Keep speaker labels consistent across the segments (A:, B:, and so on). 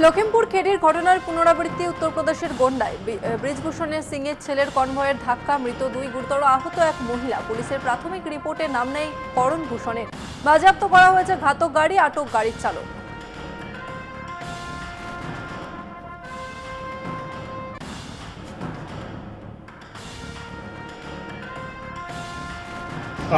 A: লখিমপুর খেড়ির ঘটনার পুনরাবৃত্তি উত্তর প্রদেশের গোন্ডায় ব্রিজভূষণের সিংয়ের ছেলের কনভয়ের ধাক্কা মৃত 2 গুরুতর আহত এক মহিলা। পুলিশের প্রাথমিক রিপোর্টে নাম নেই করণ ভূষণের। বাজেয়াপ্ত করা হয়েছে ঘাতক গাড়ি, আটক গাড়ির চালক।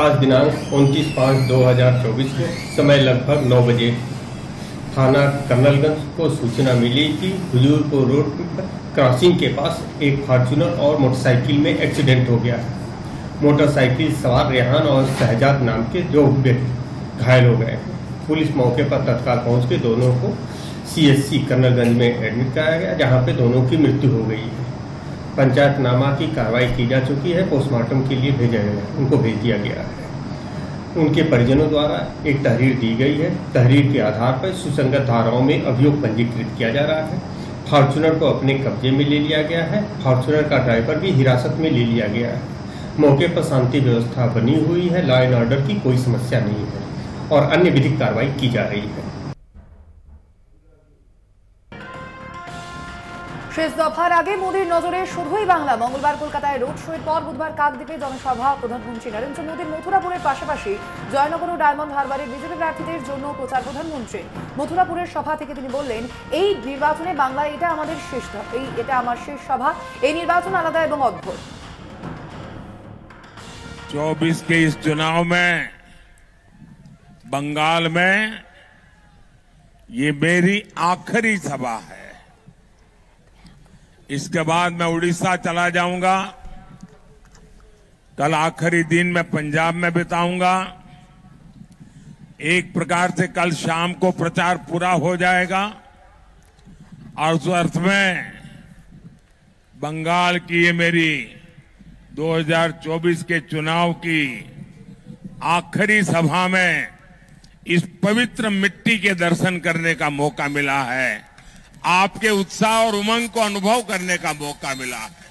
B: आज दिनांक 29/5/2024 को समय लगभग 9 बजे थाना कर्नलगंज को सूचना मिली कि हुजूरपुर रोड पर क्रॉसिंग के पास एक फॉर्च्यूनर और मोटरसाइकिल में एक्सीडेंट हो गया। मोटरसाइकिल सवार रेहान और शहजाद नाम के 2 व्यक्ति घायल हो गए। पुलिस मौके पर तत्काल पहुंच के दोनों को CSC कर्नलगंज में एडमिट कराया गया, जहां पे दोनों की मृत्यु हो गई है। पंचायतनामा की कार्रवाई की जा चुकी है। पोस्टमार्टम के लिए उनको भेज दिया गया है। उनके परिजनों द्वारा एक तहरीर दी गई है। तहरीर के आधार पर सुसंगत धाराओं में अभियोग पंजीकृत किया जा रहा है। फॉर्च्यूनर को अपने कब्जे में ले लिया गया है। फॉर्च्यूनर का ड्राइवर भी हिरासत में ले लिया गया है। मौके पर शांति व्यवस्था बनी हुई है। लॉ एंड ऑर्डर की कोई समस्या नहीं है और अन्य विधिक कार्रवाई की जा रही है।
C: শেষ দফার আগে মোদির নজরে শুধুই বাংলা। মঙ্গলবার কলকাতায় রোড শোয়ের পর বুধবার কাকদ্বীপে জনসভা। প্রধানমন্ত্রী নরেন্দ্র মোদির মথুরাপুরের পাশাপাশি জয়নগর ও ডায়মন্ড হারবারের বিজেপি প্রার্থীদের জন্য প্রচার প্রধানমন্ত্রী। মথুরাপুরের সভা থেকে তিনি বললেন, এই নির্বাচনে বাংলা এটা আমাদের এটা আমার শেষ সভা। এই নির্বাচন আলাদা এবং অদ্ভুত।
D: 24 के इस चुनाव में बंगाल में ये मेरी आखिरी सभा है। इसके बाद मैं उड़ीसा चला जाऊंगा। कल आखिरी दिन मैं पंजाब में बिताऊंगा। एक प्रकार से कल शाम को प्रचार पूरा हो जाएगा और उस अर्थ में बंगाल की ये मेरी 2024 के चुनाव की आखिरी सभा में इस पवित्र मिट्टी के दर्शन करने का मौका मिला है। आपके उत्साह और उमंग को अनुभव करने का मौका मिला है।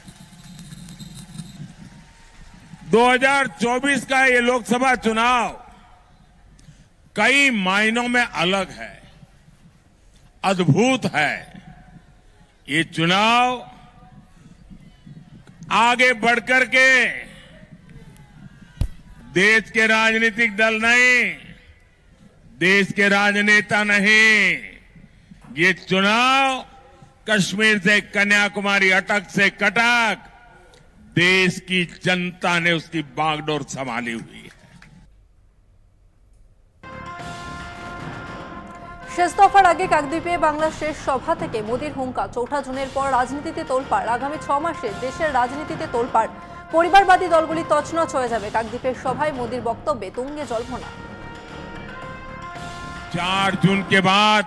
D: 2024 का ये लोकसभा चुनाव कई मायनों में अलग है, अद्भुत है। ये चुनाव आगे बढ़कर के देश के राजनीतिक दल नहीं, देश के राजनेता नहीं, ये चुनाव कश्मीर से कन्याकुमारी, अटक से कटक देश की जनता ने उसकी बागडोर संभाली हुई है।
A: শেষ দফার আগে কাকদ্বীপে বাংলার শেষ সভা থেকে মোদির হুঙ্কা। 4 জুনের পর রাজনীতিতে তোলপাড়। আগামী 6 মাসে দেশের রাজনীতিতে তোলপাড়। পরিবারবাদী দলগুলি তছনছ হয়ে যাবে। কাকদ্বীপের সভায় মোদির বক্তব্যে তুঙ্গে জল্পনা।
D: 4 जून के बाद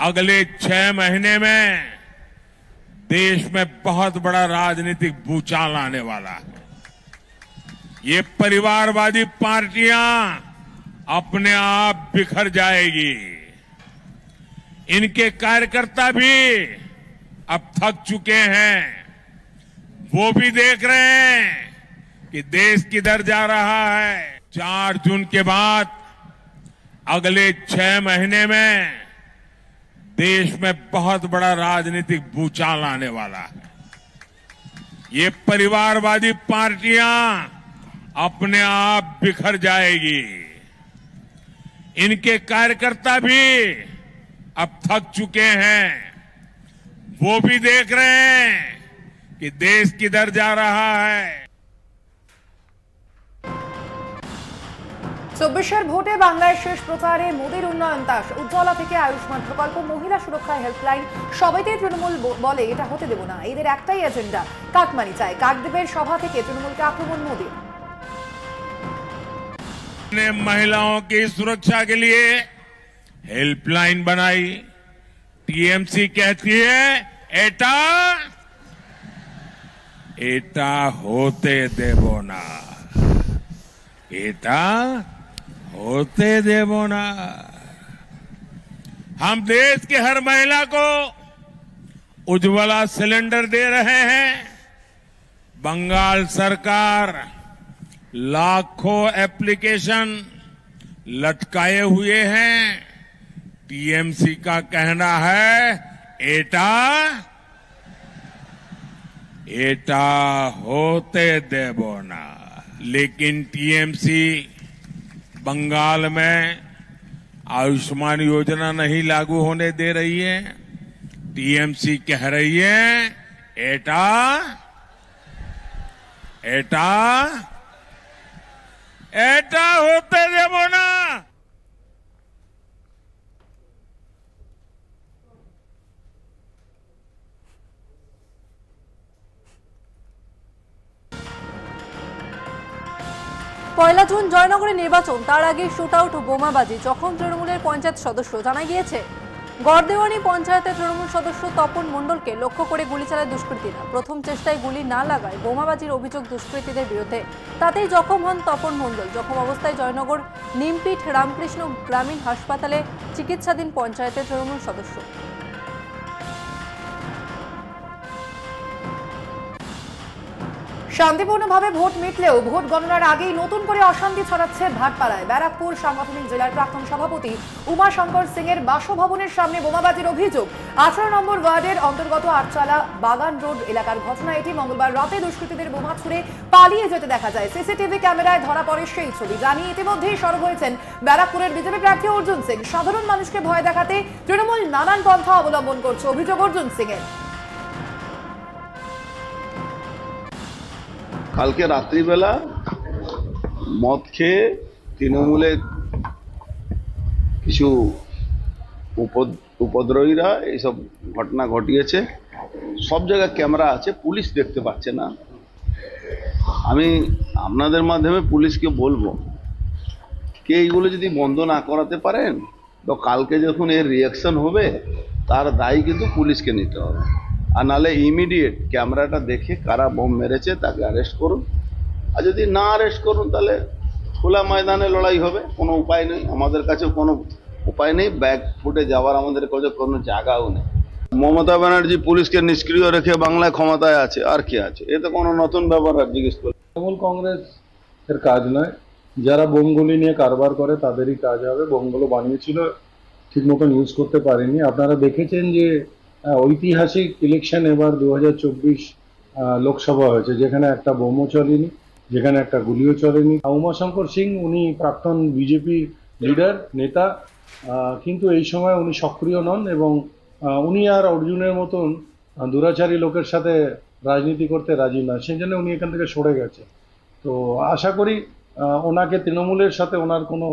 D: अगले 6 महीने में देश में बहुत बड़ा राजनीतिक भूचाल आने वाला है। ये परिवारवादी पार्टियां अपने आप बिखर जाएगी। इनके कार्यकर्ता भी अब थक चुके हैं। वो भी देख रहे हैं कि देश किधर जा रहा है। 4 जून के बाद अगले 6 महीने में देश में बहुत बड़ा राजनीतिक भूचाल आने वाला है। ये परिवारवादी पार्टियां अपने आप बिखर जाएगी। इनके कार्यकर्ता भी अब थक चुके हैं। वो भी देख रहे हैं कि देश किधर जा रहा है।
C: 24 ভোটে বাংলার শেষ প্রচারে মোদির উন্নয়ন তাস। উজ্জ্বলা থেকে আয়ুষ্মান প্রকল্প, মহিলা সুরক্ষা হেল্পলাইন, সবাইতে তৃণমূল বলে এটা হতে দেব না। এদের একটাই এজেন্ডা, কাটমানি চায়। কাকদ্বীপের সভা থেকে তৃণমূলকে আক্রমণ মোদির।
D: ने महिलाओं की सुरक्षा के लिए हेल्पलाइन बनाई। टीएमसी कहती है एटा एटा होते देवो ना, एटा होते देवो ना। हम देश के हर महिला को उज्ज्वला सिलेंडर दे रहे हैं। बंगाल सरकार लाखों एप्लीकेशन लटकाए हुए हैं। टीएमसी का कहना है एटा एटा होते देबो ना, लेकिन टीएमसी बंगाल में आयुष्मान योजना नहीं लागू होने दे रही है। टीएमसी कह रही है एटा एटा एटा होते देबो ना।
A: পয়লা জুন জয়নগরে নির্বাচন, তার আগে শুট আউট বোমাবাজি, জখম তৃণমূলের পঞ্চায়েত সদস্য। জানা গিয়েছে গড়দেওয়ানি পঞ্চায়েতের তৃণমূল সদস্য তপন মণ্ডলকে লক্ষ্য করে গুলি চালায় দুষ্কৃতীরা। প্রথম চেষ্টায় গুলি না লাগায় বোমাবাজির অভিযোগ দুষ্কৃতীদের বিরুদ্ধে, তাতেই জখম হন তপন মণ্ডল। জখম অবস্থায় জয়নগর নিমপিঠ রামকৃষ্ণ গ্রামীণ হাসপাতালে চিকিৎসাধীন পঞ্চায়েতের তৃণমূল সদস্য।
C: শান্তিপূর্ণভাবে ভোট মিটলেও ভোট গণনার আগেই নতুন করে অশান্তি ছড়াচ্ছে ভাটপাড়ায়। ব্যারাকপুর সাংগঠনিক জেলার প্রাক্তন সভাপতি উমাশঙ্কর সিং এর বাসভবনের সামনে বোমাবাজির অভিযোগ। 18 নম্বর ওয়ার্ডের অন্তর্গত আটচালা বাগান রোড এলাকার ঘটনা এটি। মঙ্গলবার রাতে দুষ্কৃতীদের বোমা ছুড়ে পালিয়ে যেতে দেখা যায়। সিসিটিভি ক্যামেরায় ধরা পড়ে সেই ছবি। জানিয়ে ইতিমধ্যেই সরব হয়েছেন ব্যারাকপুরের বিজেপি প্রার্থী অর্জুন সিং। সাধারণ মানুষকে ভয় দেখাতে তৃণমূল নানান পন্থা অবলম্বন করছে, অভিযোগ অর্জুন সিং এর।
E: কালকে রাত্রিবেলা মদ খেয়ে তৃণমূলের কিছু উপদ্রবীরা এইসব ঘটনা ঘটিয়েছে। সব জায়গায় ক্যামেরা আছে, পুলিশ দেখতে পাচ্ছে না। আমি আপনাদের মাধ্যমে পুলিশকে বলবো কে এইগুলো যদি বন্ধ না করাতে পারেন তো কালকে যখন এর রিয়াকশন হবে তার দায়ী কিন্তু পুলিশকে নিতে হবে। আর নাহলে ইমিডিয়েট ক্যামেরাটা দেখে কারা বোম মেরেছে তাকে অ্যারেস্ট করুন। আর যদি না অ্যারেস্ট করুন তাহলে খোলা ময়দানে লড়াই হবে। কোনো উপায় নেই, আমাদের কাছে কোনো উপায় নেই, ব্যাগ ফুটে যাওয়ার আমাদের কাছে কোনো জায়গাও নেই। মমতা ব্যানার্জি পুলিশকে নিষ্ক্রিয় রেখে বাংলায় ক্ষমতায় আছে, আর কি আছে? এ তো কোনো নতুন ব্যাপার আর জিজ্ঞেস করি।
F: তৃণমূল কংগ্রেসের কাজ নয়, যারা বোমগুলি নিয়ে কারবার করে তাদেরই কাজ হবে। বোমগুলো বানিয়েছিল, ঠিক মতন ইউজ করতে পারেনি। আপনারা দেখেছেন যে ঐতিহাসিক ইলেকশন এবার 2024 লোকসভা হয়েছে, যেখানে একটা বোমও চলেনি, যেখানে একটা গুলিও চলেনি। উমাশঙ্কর সিং উনি প্রাক্তন বিজেপি লিডার নেতা, কিন্তু এই সময় উনি সক্রিয় নন এবং উনি আর অর্জুনের মতন দুরাচারী লোকের সাথে রাজনীতি করতে রাজি না, সেই জন্য উনি এখান থেকে সরে গেছে। তো আশা করি ওনাকে তৃণমূলের সাথে ওনার কোনো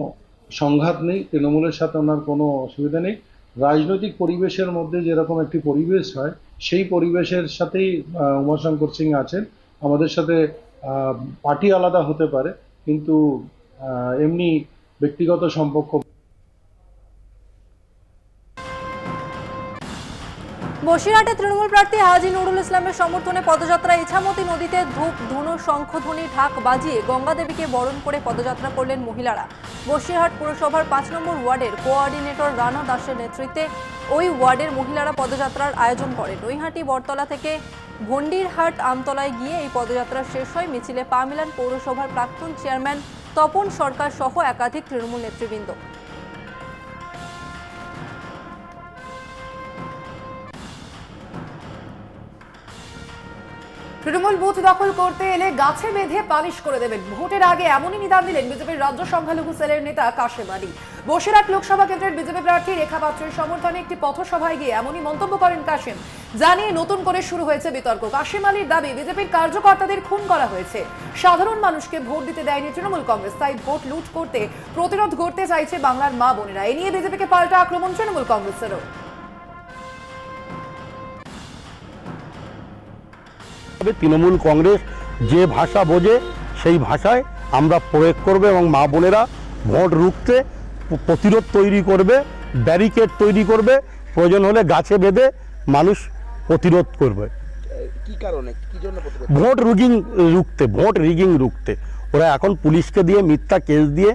F: সংঘাত নেই, তৃণমূলের সাথে ওনার কোনো অসুবিধা নেই। রাজনৈতিক পরিবেশের মধ্যে যেরকম একটি পরিবেশ হয় সেই পরিবেশের সাথেই উমাশঙ্কর সিং আছেন। আমাদের সাথে পার্টি আলাদা হতে পারে, কিন্তু এমনি ব্যক্তিগত সম্পর্ক।
A: বসিরহাটে তৃণমূল প্রার্থী হাজী নুরুল ইসলামের সমর্থনে পদযাত্রা। ইছামতি নদীতে ধূপ ধুনো শঙ্খধ্বনি ঢাক বাজিয়ে গঙ্গা দেবীকে বরণ করে পদযাত্রা করলেন মহিলারা। বসিরহাট পুরসভার 5 নম্বর ওয়ার্ডের কোঅর্ডিনেটর রানা দাসের নেতৃত্বে ওই ওয়ার্ডের মহিলারা পদযাত্রার আয়োজন করেন। নৈহাটি বটতলা থেকে ভন্ডিরহাট আমতলায় গিয়ে এই পদযাত্রা শেষ হয়। মিছিলে পা মিলান পৌরসভার প্রাক্তন চেয়ারম্যান তপন সরকার সহ একাধিক তৃণমূল নেতৃবৃন্দ।
C: তৃণমূল বুথ দখল করতে এলে গাছে বেঁধে পালিশ করে দেবেন, ভোটের আগে এমনই নিদান দিলেন বিজেপির রাজ্য সংখ্যালঘু সেলের নেতা কাশেম আলী। বসিরহাট লোকসভা কেন্দ্রের বিজেপি প্রার্থী রেখা পাত্রের সমর্থনে একটি পথসভায় গিয়ে এমনই মন্তব্য করেন কাশেম। জানিয়ে নতুন করে শুরু হয়েছে বিতর্ক। কাশেম আলীর দাবি বিজেপির কার্যকর্তাদের খুন করা হয়েছে, সাধারণ মানুষকে ভোট দিতে দেয়নি তৃণমূল কংগ্রেস, তাই ভোট লুট করতে প্রতিরোধ করতে চাইছে বাংলার মা বোনেরা। এ নিয়ে বিজেপিকে পাল্টা আক্রমণ তৃণমূল কংগ্রেসেরও।
G: তৃণমূল কংগ্রেস যে ভাষা বোঝে সেই ভাষায় আমরা প্রয়োগ করবে এবং মা বোনেরা ভোট রুখতে প্রতিরোধ তৈরি করবে, ব্যারিকেড তৈরি করবে, প্রয়োজন হলে গাছে বেঁধে মানুষ প্রতিরোধ করবে।
H: কি কারণে, কি জন্য?
G: ভোট রিগিং রুখতে ওরা এখন পুলিশকে দিয়ে মিথ্যা কেস দিয়ে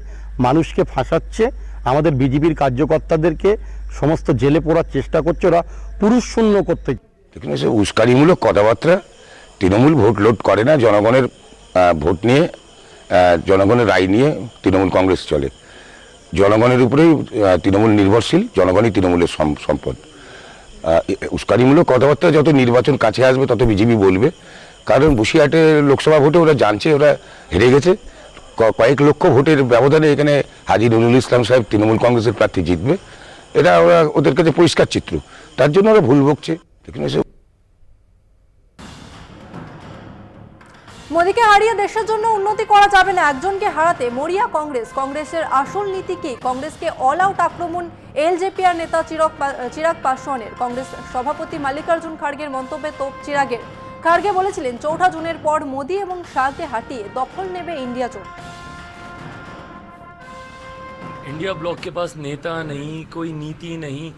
G: মানুষকে ফাঁসাচ্ছে, আমাদের বিজেপির কার্যকর্তাদেরকে সমস্ত জেলে পোড়ার চেষ্টা করছে, ওরা পুরুষ শূন্য করতে।
I: এখানে সে উস্কানিমূলক কথাবার্তা। তৃণমূল ভোট লোড করে না, জনগণের ভোট নিয়ে, জনগণের রায় নিয়ে তৃণমূল কংগ্রেস চলে। জনগণের উপরেই তৃণমূল নির্ভরশীল, জনগণই তৃণমূলের সম্পদ। উস্কানিমূলক কথাবার্তা যত নির্বাচন কাছে আসবে তত বিজেপি বলবে, কারণ বসিরহাটে লোকসভা ভোটে ওরা জানছে ওরা হেরে গেছে। কয়েক লক্ষ ভোটের ব্যবধানে এখানে হাজী নুরুল ইসলাম সাহেব তৃণমূল কংগ্রেসের প্রার্থী জিতবে, এটা ওরা ওদের কাছে পরিষ্কার চিত্র, তার জন্য ওরা ভুল বকছে।
A: মোদীকে হারিয়ে দেশের জন্য উন্নতি করা যাবে না, একজনকে হারাতে মরিয়া কংগ্রেস। কংগ্রেসের আসল নীতি কি? কংগ্রেসকে অল আউট আক্রমণ এলজেপিআর নেতা চিরাগ পাসওয়ানের। কংগ্রেস সভাপতি মাল্লিকার্জুন খাড়গের মন্তব্যে তোপ চিরাগের। খাড়গে বলেছিলেন ৪ঠা জুনের পর মোদী এবং শাহকে হাঁটিয়ে দখল নেবে ইন্ডিয়া জোট।
J: इंडिया ब्लॉक के पास नेता नहीं, कोई नीति नहीं,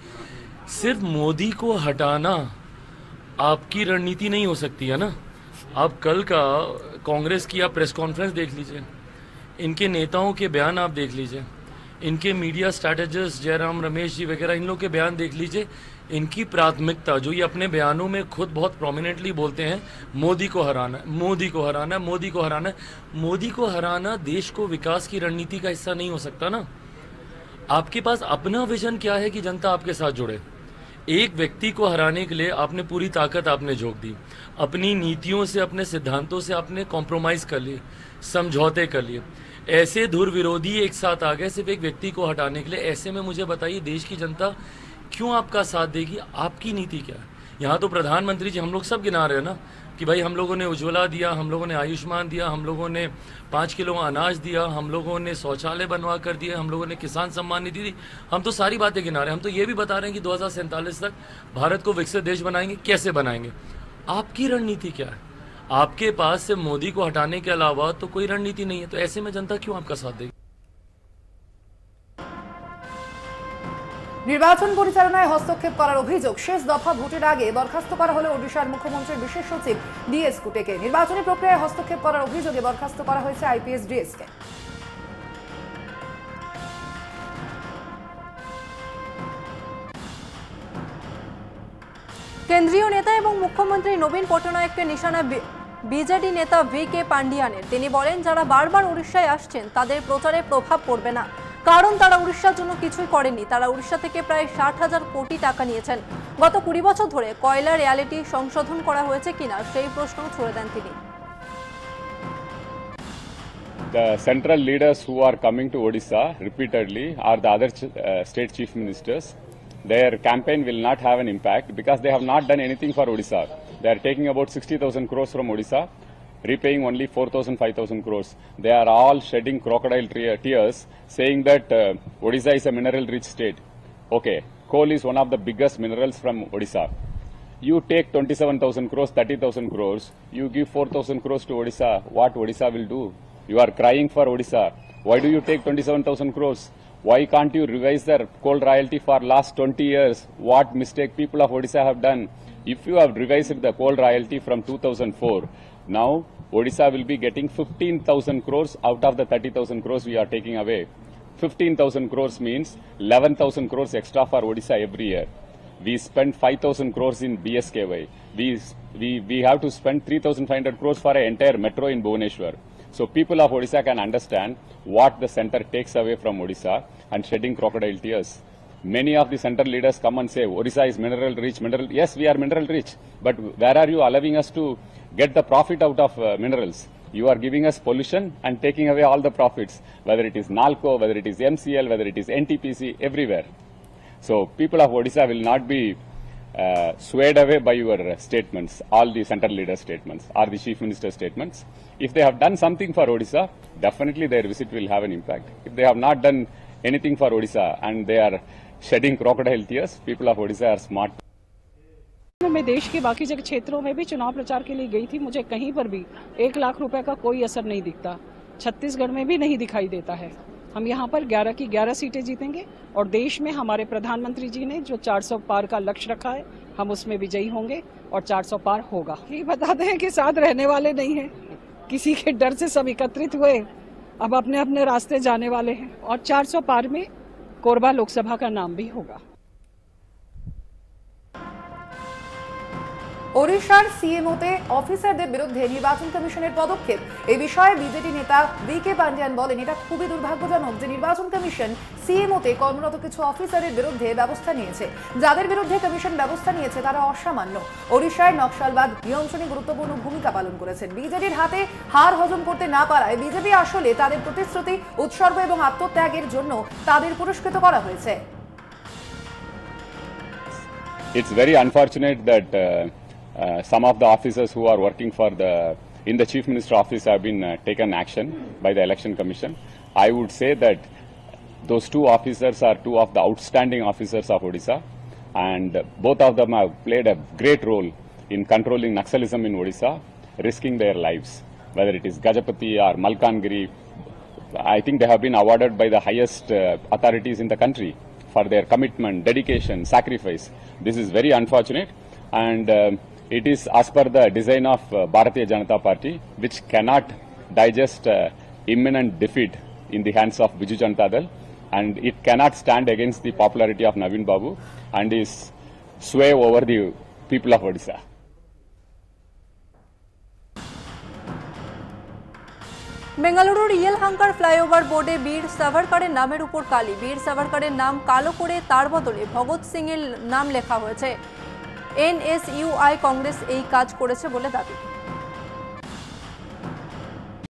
J: सिर्फ मोदी को हटाना आपकी रणनीति नहीं हो सकती है ना। आप कल का कांग्रेस की आप प्रेस कॉन्फ्रेंस देख लीजिए, इनके नेताओं के बयान आप देख लीजिए, इनके मीडिया स्ट्रैटेजिस्ट जयराम रमेश जी वगैरह इन लोग के बयान देख लीजिए। इनकी प्राथमिकता जो ये अपने बयानों में खुद बहुत प्रोमिनेंटली बोलते हैं, मोदी को हराना, मोदी को हराना, मोदी को हराना। मोदी को हराना देश को विकास की रणनीति का हिस्सा नहीं हो सकता ना। आपके पास अपना विजन क्या है कि जनता आपके साथ जुड़े? एक व्यक्ति को हराने के लिए आपने पूरी ताकत आपने झोंक दी, अपनी नीतियों से, अपने सिद्धांतों से आपने कॉम्प्रोमाइज कर लिए, समझौते कर लिए। ऐसे धुर विरोधी एक साथ आ गए सिर्फ एक व्यक्ति को हटाने के लिए। ऐसे में मुझे बताइए देश की जनता क्यों आपका साथ देगी? आपकी नीति क्या है? यहाँ तो प्रधानमंत्री जी हम लोग सब गिना रहे हैं ना कि भाई हम लोगों ने उज्ज्वला दिया, हम लोगों ने आयुष्मान दिया, हम लोगों ने 5 किलो अनाज दिया, हम लोगों ने शौचालय बनवा कर दिए, हम लोगों ने किसान सम्मान निधि दी। हम तो सारी बातें गिना रहे हैं। हम तो ये भी बता रहे हैं कि 2047 तक भारत को विकसित देश बनाएंगे। कैसे बनाएंगे? आपकी रणनीति क्या है? आपके पास सिर्फ मोदी को हटाने के अलावा तो कोई रणनीति नहीं है। तो ऐसे में जनता क्यों आपका साथ देगी?
C: নির্বাচন পরিচালনায় হস্তক্ষেপ করার অভিযোগ, শেষ দফা ভোটের আগে বরখাস্ত করা হলো ওড়িশার মুখ্যমন্ত্রীর বিশেষ সচিব ডিএস কুটেকে। নির্বাচনী প্রক্রিয়ায় হস্তক্ষেপ করার অভিযোগে বরখাস্ত করা হয়েছে আইপিএস ডিএসকে।
A: কেন্দ্রীয় নেতা এবং মুখ্যমন্ত্রী নবীন পটনায়ককে নিশানা বিজেডি নেতা VK পান্ডিয়ানের। তিনি বলেন যারা বারবার উড়িষ্যায় আসছেন তাদের প্রচারে প্রভাব পড়বে না, কারণ তারা উড়িষ্যার জন্য কিছুই করেনি। তারা উড়িষ্যা থেকে প্রায় 60,000 কোটি টাকা নিয়েছেন। গত 20 বছর ধরে কয়লা রিয়ালিটি সংশোধন করা হয়েছে কিনা সেই প্রশ্ন ছুড়ে দেন তিনি।
K: The central leaders who are coming to Odisha repeatedly are the other state chief ministers. Their campaign will not have an impact because they have not done anything for Odisha. They are taking about 60,000 crores from Odisha, repaying only 4,000, 5,000 crores. They are all shedding crocodile tears, saying that Odisha is a mineral-rich state. Okay, coal is one of the biggest minerals from Odisha. You take 27,000 crores, 30,000 crores, you give 4,000 crores to Odisha. What Odisha will do? You are crying for Odisha. Why do you take 27,000 crores? Why can't you revise the coal royalty for last 20 years? What mistake people of Odisha have done? If you have revised the coal royalty from 2004, now Odisha will be getting 15,000 crores out of the 30,000 crores we are taking away. 15,000 crores means 11,000 crores extra for Odisha every year. We spend 5,000 crores in BSKY. We have to spend 3,500 crores for an entire metro in Bhubaneswar. So people of Odisha can understand what the center takes away from Odisha and shedding crocodile tears. Many of the central leaders come and say Odisha is mineral rich. Yes, we are mineral rich, but where are you allowing us to get the profit out of minerals? You are giving us pollution and taking away all the profits, whether it is NALCO, whether it is MCL, whether it is NTPC, everywhere. So people of Odisha will not be swayed away by your statements, all the central leader statements or the chief minister statements. If they have done something for Odisha, definitely their visit will have an impact. If they have not done anything for Odisha and they are shedding crocodile tears, people of Odisha are smart.
L: मैं देश के बाकी जगह क्षेत्रों में भी चुनाव प्रचार के लिए गई थी, मुझे कहीं पर भी 1 लाख रुपए का कोई असर नहीं दिखता। छत्तीसगढ़ में भी नहीं दिखाई देता है। हम यहाँ पर 11 की 11 सीटें जीतेंगे और देश में हमारे प्रधानमंत्री जी ने जो 400 पार का लक्ष्य रखा है, हम उसमें विजयी होंगे और 400 पार होगा। ये बताते हैं कि साथ रहने वाले नहीं हैं, किसी के डर से सब एकत्रित हुए, अब अपने अपने रास्ते जाने वाले हैं और 400 पार में कोरबा लोकसभा का नाम भी होगा।
C: ওড়িশার সিএমওতে অফিসারদের বিরুদ্ধে নির্বাচন কমিশনের পদক্ষেপ। এই বিষয়ে বিজেপি নেতা VK পান্ডিয়ান বলেন, এটা খুবই দুর্ভাগ্যজনক যে নির্বাচন কমিশন সিএমওতে কর্মরত কিছু অফিসারের বিরুদ্ধে ব্যবস্থা নিয়েছে। যাদের বিরুদ্ধে কমিশন ব্যবস্থা নিয়েছে তারা অসামান্য। ওড়িশার নকশালবাদ নিয়ন্ত্রণে গুরুত্বপূর্ণ ভূমিকা পালন করেছেন। বিজেপির হাতে হার হজম করতে না পারায় বিজেপি আসলে তাদের প্রতিশ্রুতি, উৎসর্গ এবং আত্মত্যাগের জন্য তাদের পুরস্কৃত করা হয়েছে।
K: It's very unfortunate that some of the officers who are working in the Chief Minister office have been taken action by the Election Commission. I would say that those two officers are two of the outstanding officers of Odisha, and both of them have played a great role in controlling Naxalism in Odisha, risking their lives. Whether it is Gajapati or Malkangiri, I think they have been awarded by the highest authorities in the country for their commitment, dedication, sacrifice. This is very unfortunate, and it is as per the design of Bharatiya Janata Party, which cannot digest imminent defeat in the hands of Biju Janata Dal, and it cannot stand against the popularity of Naveen Babu and his sway over the people of Odisha.
A: বেঙ্গালুরুর ইয়েলহাঙ্কার flyover বোর্ডে বীর সাভারকারের নামের উপর কালি। বীর সাভারকারের নাম কালো করে তার বদলে ভগৎ সিং এর নাম লেখা হয়েছে। NSUI কংগ্রেস এই কাজ করেছে বলে দাবি।